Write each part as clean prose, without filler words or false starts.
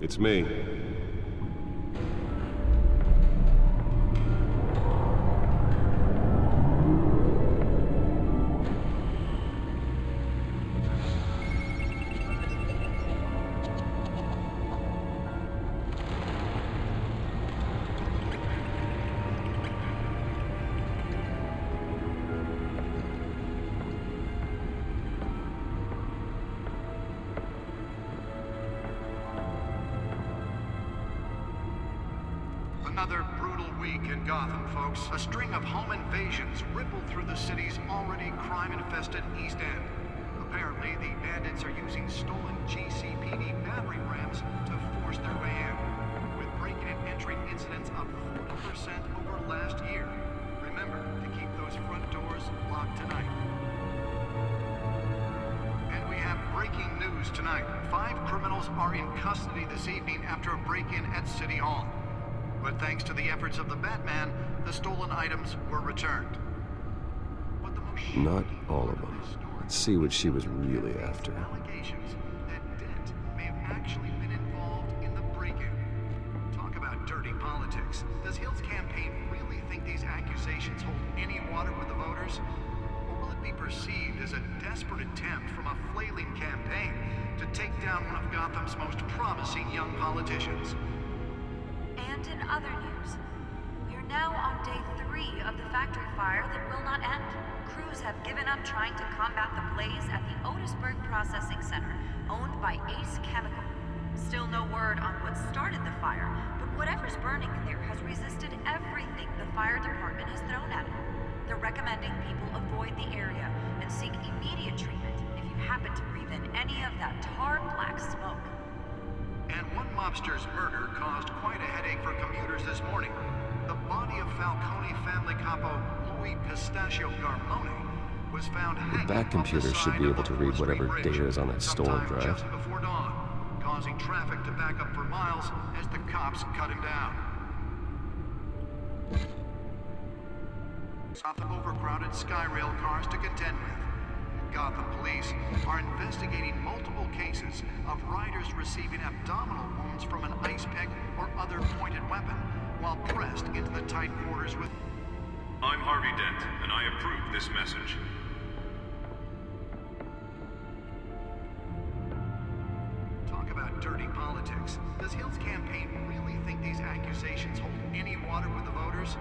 It's me. Another brutal week in Gotham, folks. A string of home invasions rippled through the city's already crime-infested East End. Apparently, the bandits are using stolen GCPD battering rams to force their way in, with breaking and entering incidents up 40% over last year. Remember to keep those front doors locked tonight. And we have breaking news tonight. 5 criminals are in custody this evening after a break-in at City Hall. But thanks to the efforts of the Batman, the stolen items were returned. But the most Not all of them. Let's see what she was really after. Allegations that Dent may have actually been involved in the break-in. Talk about dirty politics. Does Hill's campaign really think these accusations hold any water with the voters? Or will it be perceived as a desperate attempt from a flailing campaign to take down one of Gotham's most promising young politicians? And in other news, we are now on day 3 of the factory fire that will not end. Crews have given up trying to combat the blaze at the Otisburg Processing Center, owned by Ace Chemical. Still no word on what started the fire, but whatever's burning in there has resisted everything the fire department has thrown at it. They're recommending people avoid the area and seek immediate treatment if you happen to breathe in any of that tar black smoke. And one mobster's murder caused quite a headache for commuters this morning. The body of Falcone family capo Louis Pistachio Garmone was found hanging The back computer should be able to read whatever data is on that stolen drive. Just before dawn, causing traffic to back up for miles as the cops cut him down. Stop the overcrowded Skyrail cars to contend with. Gotham police are investigating multiple cases of riders receiving abdominal wounds from an ice pick or other pointed weapon while pressed into the tight quarters with... I'm Harvey Dent, and I approve this message. Talk about dirty politics. Does Hill's campaign really think these accusations hold any water with the voters?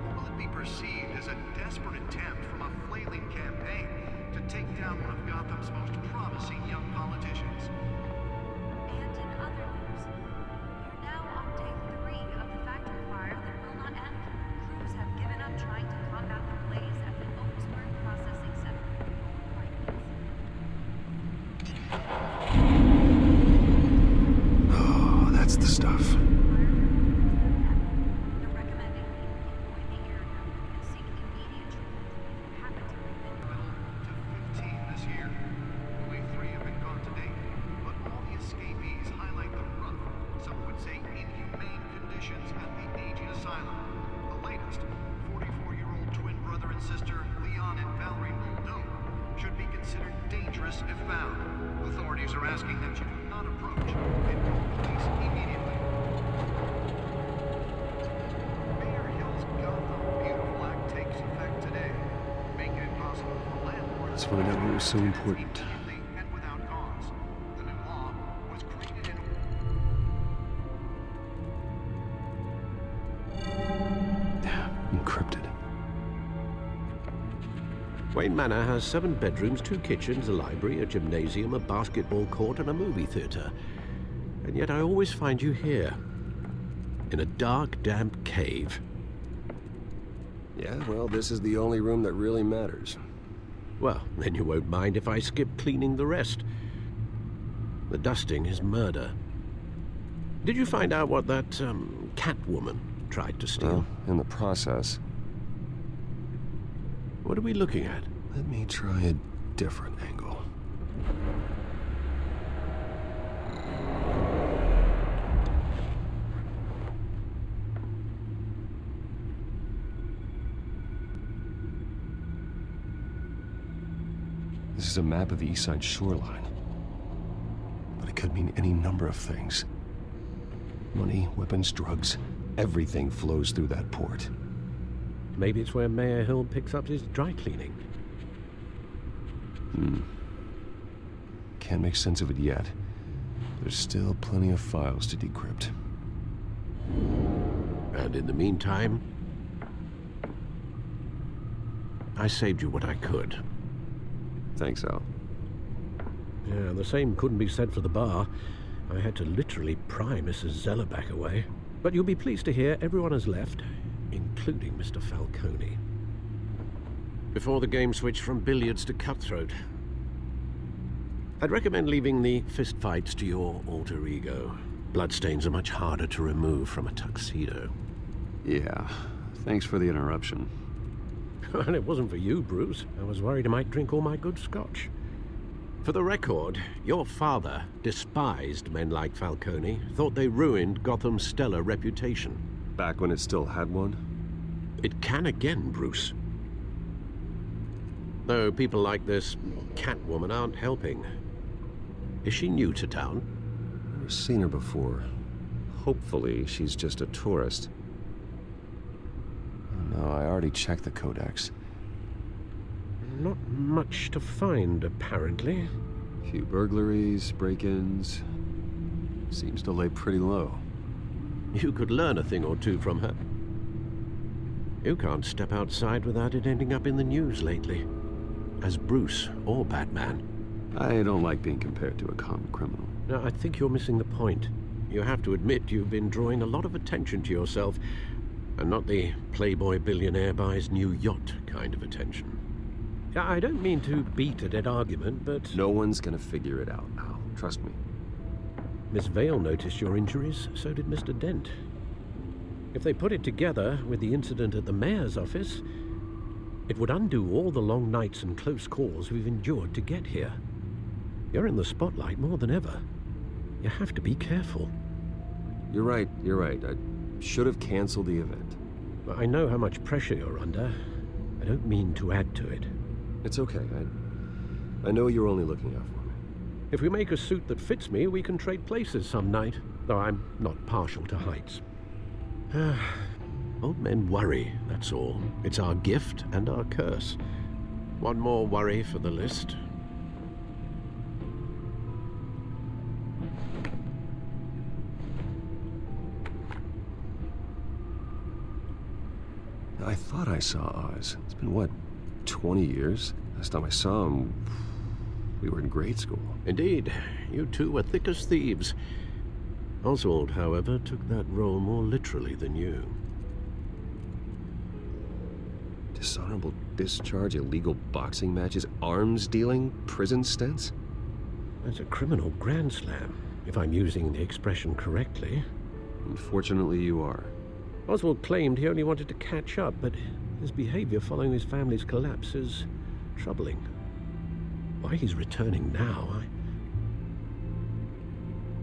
Or will it be perceived as a desperate attempt from a flailing campaign to take down one of Gotham's most promising young politicians? And in other news, we're now on day 3 of the factory fire that will not end. Crews have given up trying to combat the blaze at the Otisburg Processing Center. Oh, that's the stuff. They're recommending people avoid the area and seek immediate treatment if you happen to breathe in. To 15 this year. Only 3 have been caught to date, but all the escapees highlight the rough, some would say inhumane conditions at the aging asylum. The latest, 44-year-old twin brother and sister Leon and Valerie Muldoon should be considered dangerous if found. Authorities are asking that you do not approach and call police immediately. Mayor Hill's Gotham Beautiful Act takes effect today, making it possible for landlords... Let's find out what was so important. immediately and without cause. The new law was created in... Encrypted. Wayne Manor has 7 bedrooms, 2 kitchens, a library, a gymnasium, a basketball court, and a movie theater. And yet I always find you here, in a dark, damp cave. Yeah, well, this is the only room that really matters. Well, then you won't mind if I skip cleaning the rest. The dusting is murder. Did you find out what that, Catwoman tried to steal? Well, in the process. What are we looking at? Let me try a different angle. This is a map of the East Side shoreline. But it could mean any number of things. Money, weapons, drugs. Everything flows through that port. Maybe it's where Mayor Hill picks up his dry cleaning. Can't make sense of it yet. There's still plenty of files to decrypt. And in the meantime, I saved you what I could. Thanks, Al. Yeah, the same couldn't be said for the bar. I had to literally pry Mrs. Zellerback away. But you'll be pleased to hear everyone has left, including Mr. Falcone. Before the game switched from billiards to cutthroat. I'd recommend leaving the fistfights to your alter ego. Bloodstains are much harder to remove from a tuxedo. Yeah, thanks for the interruption. And it wasn't for you, Bruce. I was worried I might drink all my good scotch. For the record, your father despised men like Falcone, thought they ruined Gotham's stellar reputation. Back when it still had one? It can again, Bruce. Though people like this Catwoman aren't helping. Is she new to town? I've seen her before. Hopefully, she's just a tourist. Oh, no, I already checked the codex. Not much to find, apparently. A few burglaries, break-ins. Seems to lay pretty low. You could learn a thing or two from her. You can't step outside without it ending up in the news lately. As Bruce or Batman. I don't like being compared to a common criminal. No, I think you're missing the point. You have to admit you've been drawing a lot of attention to yourself, and not the playboy billionaire buys new yacht kind of attention. I don't mean to beat a dead argument, but... No one's gonna figure it out, Al. Trust me. Miss Vale noticed your injuries, so did Mr. Dent. If they put it together with the incident at the mayor's office, it would undo all the long nights and close calls we've endured to get here. You're in the spotlight more than ever. You have to be careful. You're right. I should have canceled the event. I know how much pressure you're under. I don't mean to add to it. It's okay. I know you're only looking out for me. If we make a suit that fits me, we can trade places some night, though I'm not partial to heights. Old men worry, that's all. It's our gift and our curse. One more worry for the list. I thought I saw Oz. It's been, what, 20 years? Last time I saw him, we were in grade school. Indeed, you two were thick as thieves. Oswald, however, took that role more literally than you. Dishonorable discharge, illegal boxing matches, arms dealing, prison stints? That's a criminal grand slam, if I'm using the expression correctly. Unfortunately, you are. Oswald claimed he only wanted to catch up, but his behavior following his family's collapse is troubling. Why he's returning now, I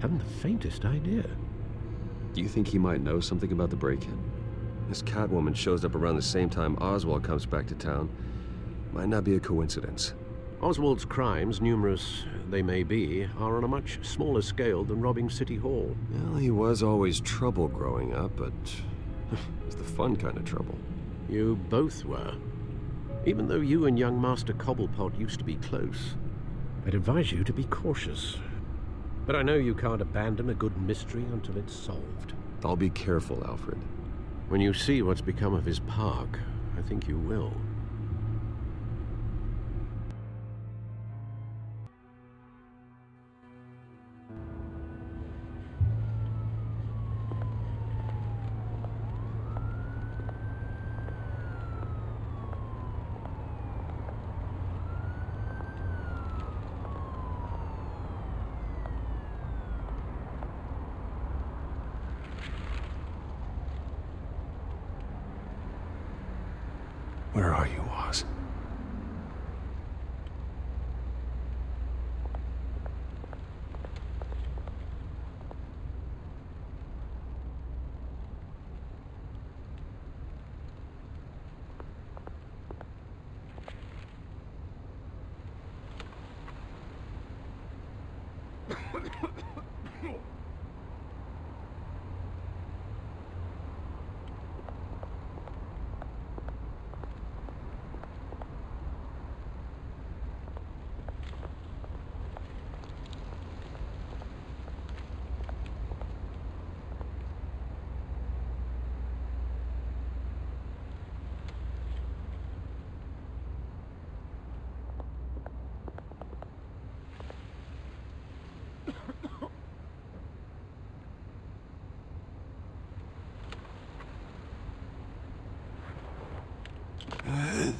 haven't the faintest idea. Do you think he might know something about the break-in? This Catwoman shows up around the same time Oswald comes back to town. Might not be a coincidence. Oswald's crimes, numerous they may be, are on a much smaller scale than robbing City Hall. Well, he was always trouble growing up, but it's the fun kind of trouble. You both were. Even though you and young Master Cobblepot used to be close. I'd advise you to be cautious. But I know you can't abandon a good mystery until it's solved. I'll be careful, Alfred. When you see what's become of his park, I think you will. Where are you, Oz?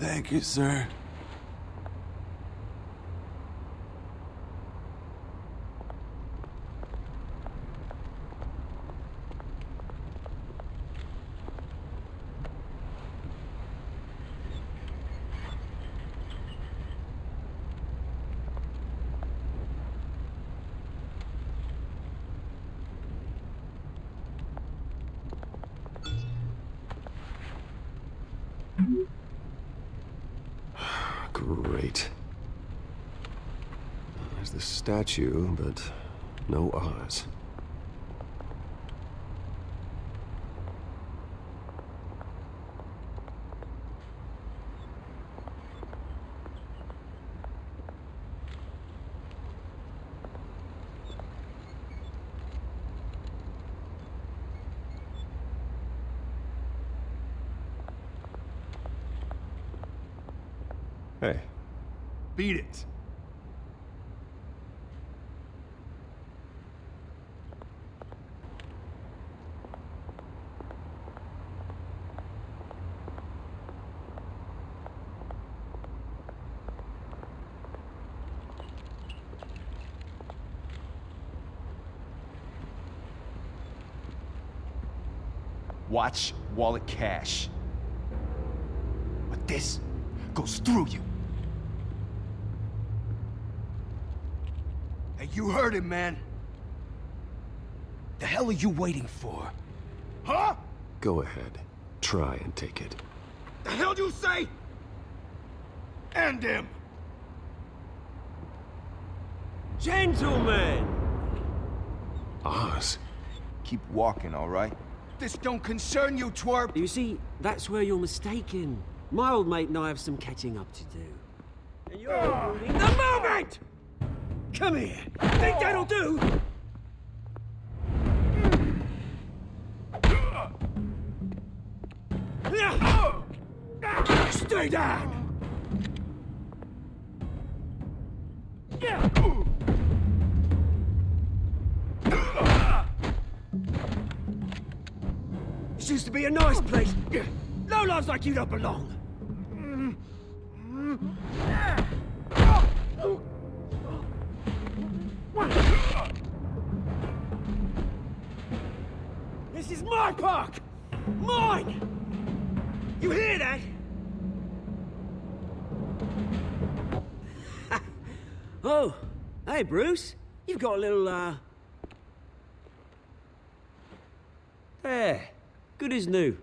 Thank you, sir. Great. There's the statue, but no Oz. Hey. Beat it. Watch wallet cash. But this goes through you. Hey, you heard him, man. The hell are you waiting for? Huh? Go ahead. Try and take it. The hell do you say? End him! Gentlemen! Oz? Keep walking, all right? This don't concern you, twerp! You see, that's where you're mistaken. My old mate and I have some catching up to do. And you're ruining the moment! Come here. Think that'll do? Stay down! This used to be a nice place. No lives like you don't belong. This is my park! Mine! You hear that? Oh, hey Bruce. You've got a little, There. Good as new.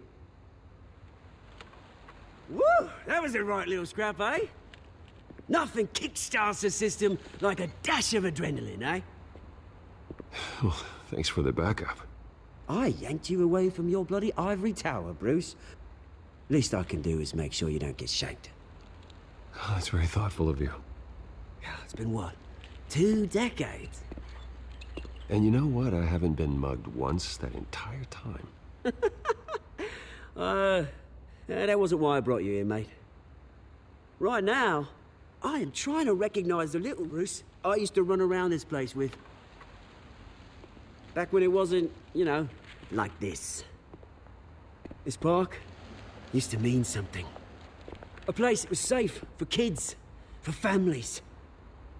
Woo! That was a right little scrap, eh? Nothing kickstarts the system like a dash of adrenaline, eh? Well, thanks for the backup. I yanked you away from your bloody ivory tower, Bruce. Least I can do is make sure you don't get shanked. Oh, that's very thoughtful of you. Yeah, it's been what? 2 decades? And you know what? I haven't been mugged once that entire time. That wasn't why I brought you here, mate. Right now, I am trying to recognize the little Bruce I used to run around this place with. Back when it wasn't, you know, like this. This park used to mean something. A place that was safe for kids, for families.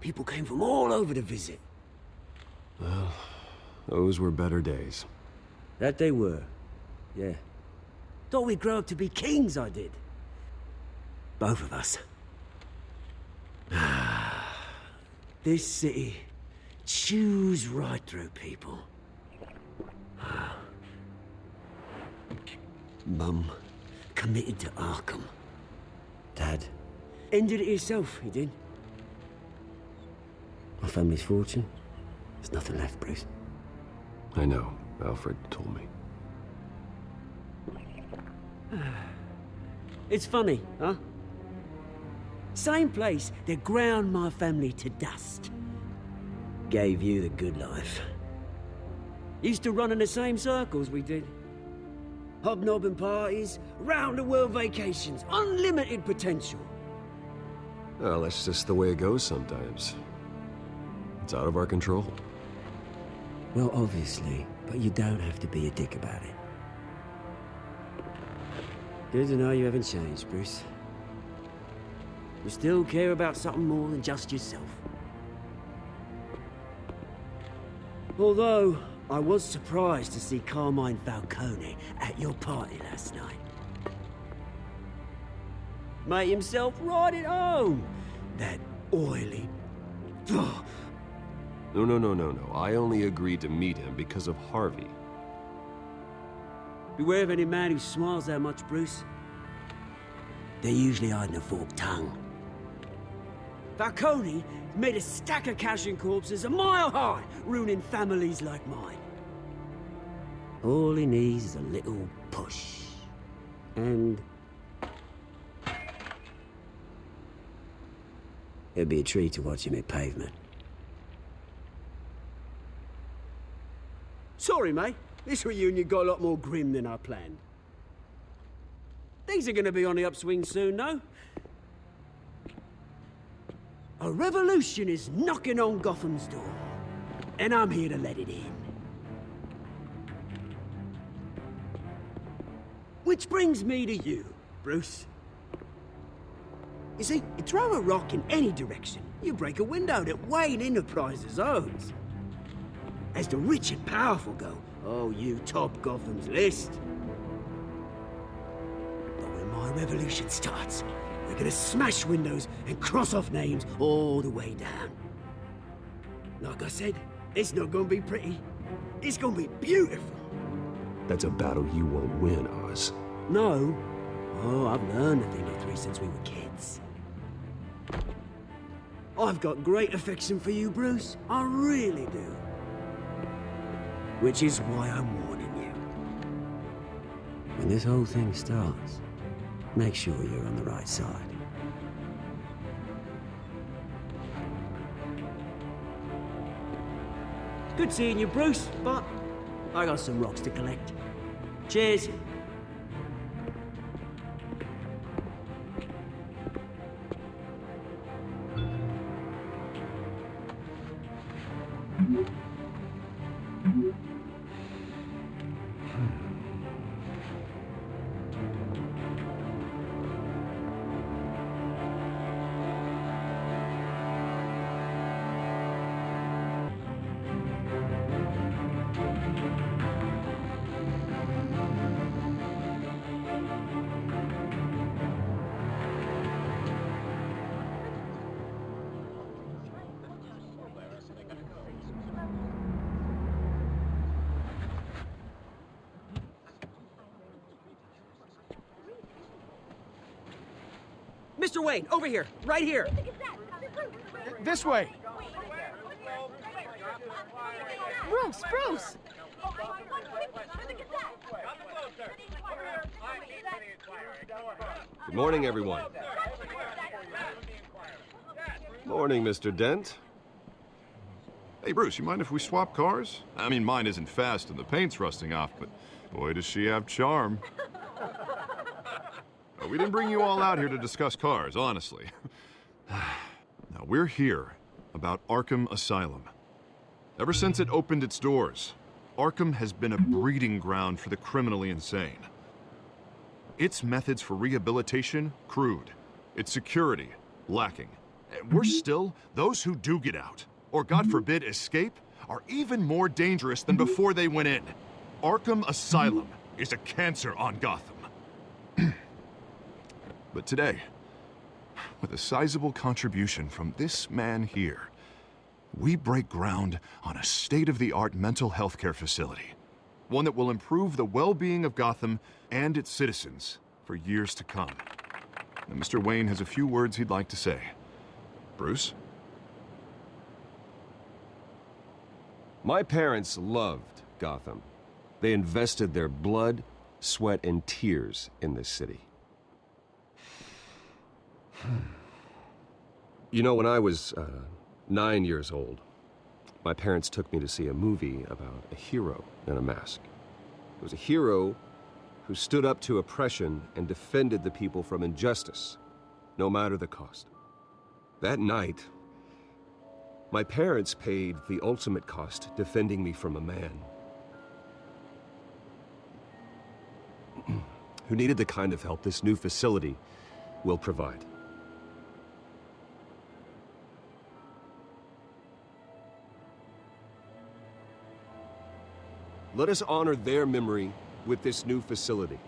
People came from all over to visit. Well, those were better days. That they were, yeah. Thought we'd grow up to be kings, I did. Both of us. This city chews right through people. Mum committed to Arkham. Dad ended it himself, he did. My family's fortune, there's nothing left, Bruce. I know. Alfred told me. It's funny, huh? Same place that ground my family to dust. Gave you the good life. Used to run in the same circles we did. Hobnobbing parties, round-the-world vacations, unlimited potential. Well, that's just the way it goes sometimes. It's out of our control. Well, obviously, but you don't have to be a dick about it. Good to know you haven't changed, Bruce. You still care about something more than just yourself. Although, I was surprised to see Carmine Falcone at your party last night. Made himself right at home. That oily... Ugh. No. I only agreed to meet him because of Harvey. Beware of any man who smiles that much, Bruce. They're usually hiding a forked tongue. Falcone made a stack of cash and corpses a mile high, ruining families like mine. All he needs is a little push. And... it'd be a treat to watch him hit pavement. Sorry, mate. This reunion got a lot more grim than I planned. Things are gonna be on the upswing soon, though. A revolution is knocking on Gotham's door, and I'm here to let it in. Which brings me to you, Bruce. You see, you throw a rock in any direction, you break a window that Wayne Enterprises owns. As the rich and powerful go, oh, you top Gotham's list. But when my revolution starts, we're gonna smash windows and cross off names all the way down. Like I said, it's not gonna be pretty. It's gonna be beautiful. That's a battle you won't win, Oz. No. Oh, I've learned a thing or three since we were kids. I've got great affection for you, Bruce. I really do. Which is why I'm warning you. When this whole thing starts, make sure you're on the right side. Good seeing you, Bruce, but I got some rocks to collect. Cheers. Mr. Wayne, over here, right here. This way! Bruce! Good morning, everyone. Morning, Mr. Dent. Hey, Bruce, you mind if we swap cars? I mean, mine isn't fast and the paint's rusting off, but boy, does she have charm. We didn't bring you all out here to discuss cars, honestly. Now, we're here about Arkham Asylum. Ever since it opened its doors, Arkham has been a breeding ground for the criminally insane. Its methods for rehabilitation, crude. Its security, lacking. And worse still, those who do get out, or God forbid, escape, are even more dangerous than before they went in. Arkham Asylum is a cancer on Gotham. But today, with a sizable contribution from this man here, we break ground on a state-of-the-art mental health care facility. One that will improve the well-being of Gotham and its citizens for years to come. And Mr. Wayne has a few words he'd like to say. Bruce? My parents loved Gotham. They invested their blood, sweat, and tears in this city. You know, when I was 9 years old, my parents took me to see a movie about a hero in a mask. It was a hero who stood up to oppression and defended the people from injustice, no matter the cost. That night, my parents paid the ultimate cost defending me from a man who needed the kind of help this new facility will provide. Let us honor their memory with this new facility,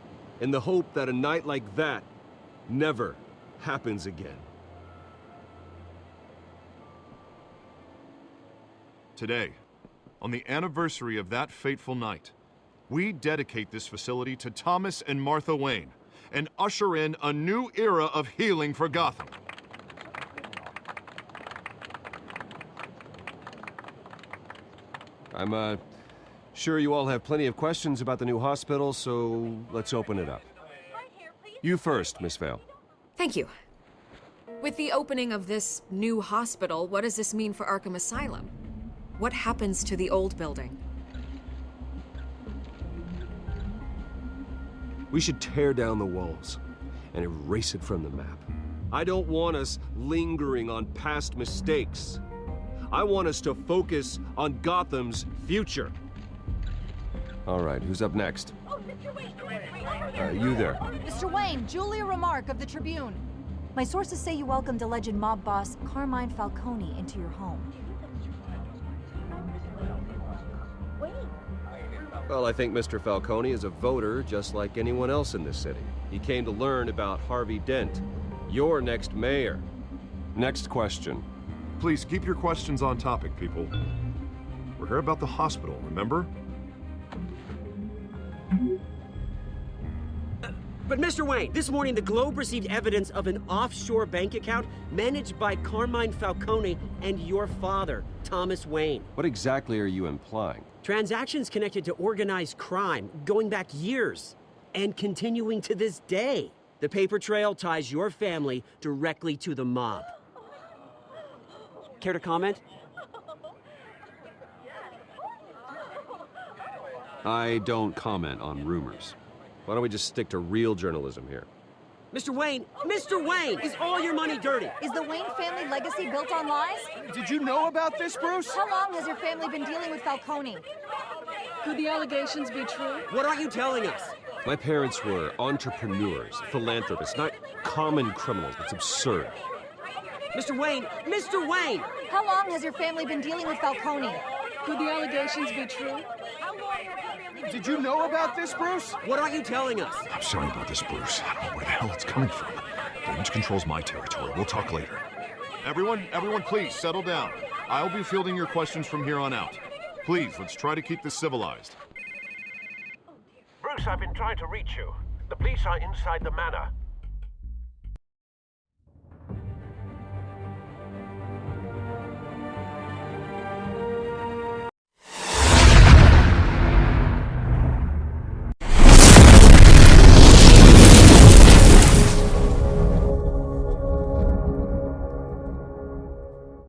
in the hope that a night like that never happens again. Today, on the anniversary of that fateful night, we dedicate this facility to Thomas and Martha Wayne and usher in a new era of healing for Gotham. I'm sure you all have plenty of questions about the new hospital, so let's open it up. You first, Miss Vale. Thank you. With the opening of this new hospital, what does this mean for Arkham Asylum? What happens to the old building? We should tear down the walls and erase it from the map. I don't want us lingering on past mistakes. I want us to focus on Gotham's future. All right, who's up next? You there. Mr. Wayne, Julia Remark of the Tribune. My sources say you welcomed alleged mob boss Carmine Falcone into your home. Well, I think Mr. Falcone is a voter just like anyone else in this city. He came to learn about Harvey Dent, your next mayor. Next question. Please keep your questions on topic, people. We're here about the hospital, remember? But Mr. Wayne, this morning the Globe received evidence of an offshore bank account managed by Carmine Falcone and your father, Thomas Wayne. What exactly are you implying? Transactions connected to organized crime going back years and continuing to this day. The paper trail ties your family directly to the mob. Care to comment? I don't comment on rumors. Why don't we just stick to real journalism here? Mr. Wayne, is all your money dirty? Is the Wayne family legacy built on lies? Did you know about this, Bruce? How long has your family been dealing with Falcone? Could the allegations be true? What are you telling us? My parents were entrepreneurs, philanthropists, not common criminals. It's absurd. Mr. Wayne! How long has your family been dealing with Falcone? Could the allegations be true? Did you know about this, Bruce? What are you telling us? I'm sorry about this, Bruce. I don't know where the hell it's coming from. Damage control's my territory. We'll talk later. Everyone, please settle down. I'll be fielding your questions from here on out. Please, let's try to keep this civilized. Bruce, I've been trying to reach you. The police are inside the manor.